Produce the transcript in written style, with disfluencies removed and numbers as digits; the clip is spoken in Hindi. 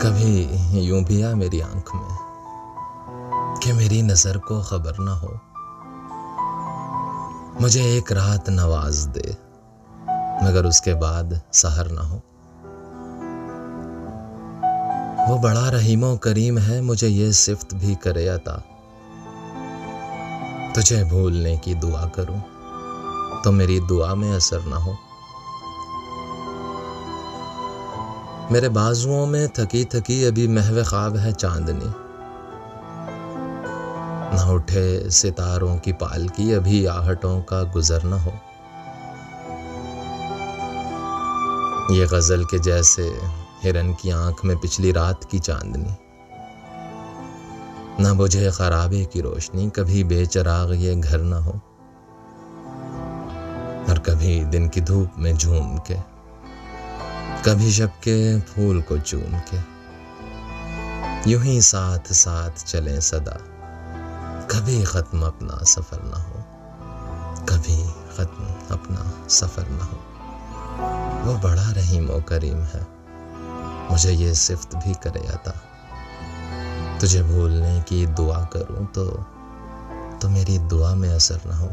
कभी यूं भी आ मेरी आंख में कि मेरी नजर को खबर ना हो, मुझे एक रात नवाज दे मगर उसके बाद सहर ना हो। वो बड़ा रहीमो करीम है, मुझे ये सिफ्त भी करे अता। तुझे भूलने की दुआ करूं तो मेरी दुआ में असर ना हो। मेरे बाजुओं में थकी थकी अभी महव ख्वाब है चांदनी, न उठे सितारों की पालकी अभी आहटों का गुजर न हो। ये गजल के जैसे हिरन की आंख में पिछली रात की चांदनी, न बुझे खराबे की रोशनी कभी बेचराग ये घर न हो। और कभी दिन की धूप में झूम के, कभी शब के फूल को चूम के, यूं ही साथ साथ चलें सदा, कभी खत्म अपना सफर ना हो, कभी खत्म अपना सफर ना हो। वो बड़ा रहीमो करीम है, मुझे ये सिफ्त भी करे अता। तुझे भूलने की दुआ करूं तो मेरी दुआ में असर ना हो।